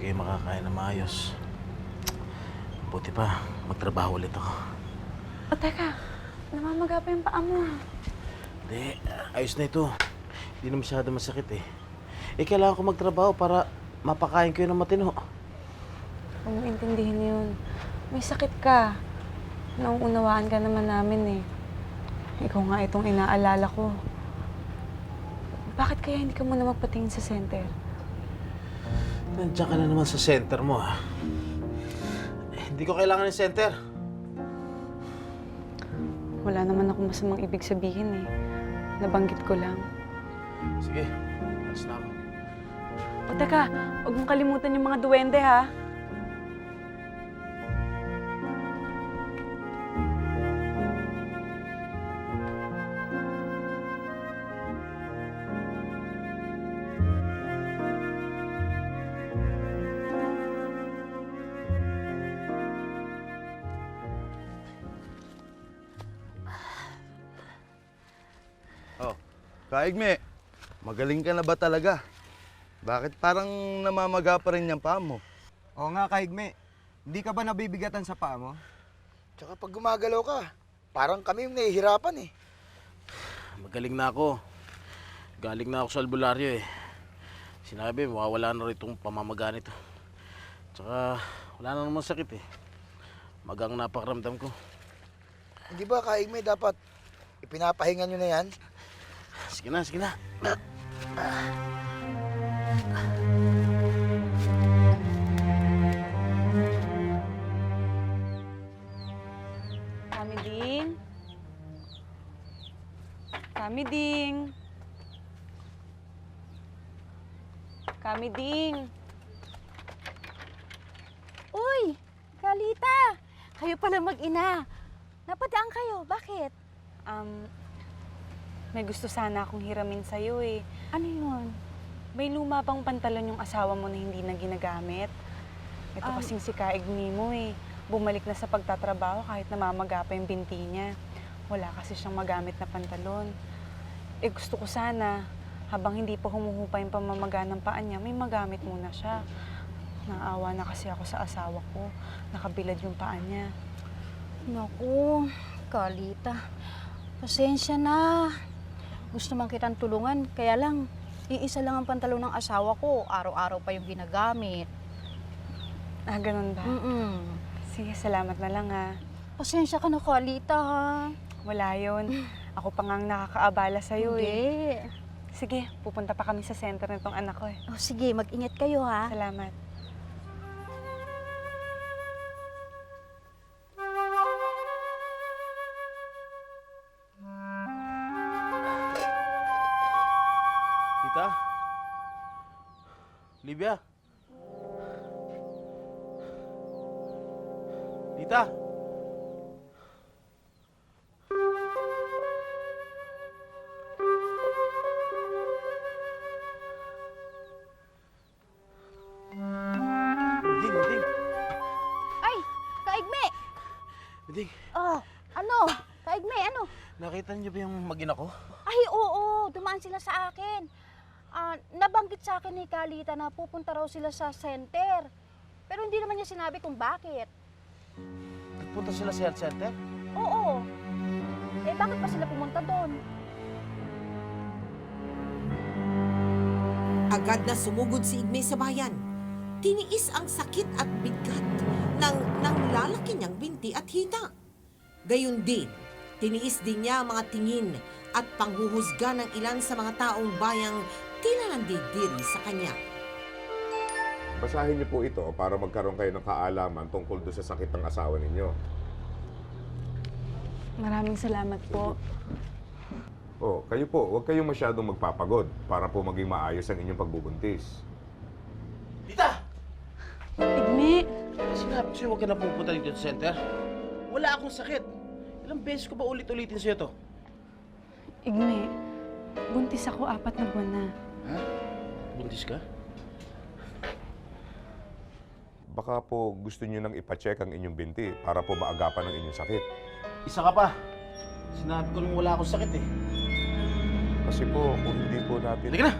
kayo makakain na maayos. Buti pa, magtrabaho ulit ako. O teka, namamaga pa yung paa mo. Hindi, ayos na ito. Hindi na masyado masakit eh. Kailangan ko magtrabaho para mapakain ko yun ng matino. Huwag mo intindihin yun. May sakit ka. Nauunawaan ka naman namin eh. Ikaw nga itong inaalala ko. Bakit kaya hindi ka muna magpatingin sa center? Nandiyan ka na naman sa center mo ha. Hindi ko kailangan ng center. Wala naman akong masamang ibig sabihin eh. Nabanggit ko lang. Sige, alas na ako. O teka, huwag mong kalimutan yung mga duwende ha. Oh, Kaigme, magaling ka na ba talaga? Bakit parang namamaga pa rin yung paa mo? Oo nga, Kaigme. Hindi ka ba nabibigatan sa paa mo? Tsaka pag gumagalaw ka, parang kami yung nahihirapan eh. Magaling na ako. Galing na ako sa albularyo eh. Sinabi, mawawala na rin itong pamamaga nito. Tsaka wala na naman sakit eh. Magang napakaramdam ko. Hindi ba, Kaigme, dapat ipinapahinga nyo na yan? Sige na, sige na. Kamiding. Kamiding. Kamiding. Uy, Kalita! Kayo pala mag-ina. Napadaan kayo, bakit? May gusto sana akong hiramin sa'yo eh. Ano yun? May luma pang pantalon yung asawa mo na hindi na ginagamit. Ito kasing si Kaigni mo eh. Bumalik na sa pagtatrabaho kahit namamaga pa yung binti niya. Wala kasi siyang magamit na pantalon. Gusto ko sana, habang hindi pa humuhupa yung pamamaga ng paa niya, may magamit muna siya. Naawa na kasi ako sa asawa ko. Nakabilad yung paa niya. Naku, Kalita. Pasensya na. Gusto man kitang tulungan, kaya lang, iisa lang ang pantalon ng asawa ko. Araw-araw pa yung ginagamit. Ganun ba? Sige, salamat na lang ha. Pasensya ka na, Kalita, ha? Wala yun. Ako pa nga ang nakakaabala sa'yo eh. Hindi. Sige, pupunta pa kami sa center nitong anak ko eh. Oh, sige, mag-ingat kayo, ha? Salamat. Tita? Livia? Tita? Ding. Ay, Kaigme! Ding, Oh, ano? Kaigme, ano? nakita niyo ba yung mag-ina ko? Ay, oo, dumaan sila sa akin. Nabanggit sa akin ni Kalita na pupunta raw sila sa center. Pero hindi naman niya sinabi kung bakit. Nagpunta sila sa health center? Oo. Eh, bakit pa sila pumunta doon? Agad na sumugod si Igme sa bayan. Tiniis ang sakit at bigat ng lalaki niyang binti at hita. Gayon din, tiniis din niya ang mga tingin at panghuhusga ng ilan sa mga taong bayang tila nandidiri sa kanya. Basahin niyo po ito para magkaroon kayo ng kaalaman tungkol doon sa sakit ng asawa ninyo. Maraming salamat po. Oh, kayo po, huwag kayong masyadong magpapagod para po maging maayos ang inyong pagbubuntis. Tita! Igme, Sinabi ko sa'yo huwag ka na pupunta dito sa center. Wala akong sakit. Ilang beses ko ba ulit-ulitin sa'yo to? Igme, buntis ako 4 na buwan na. Ha? Buntis ka? Baka po gusto niyo nang ipacheck ang inyong binti para po maagapan ang inyong sakit. Isa ka pa. Sinabi ko nung wala akong sakit eh. Kasi po, kung hindi po natin... Halika na!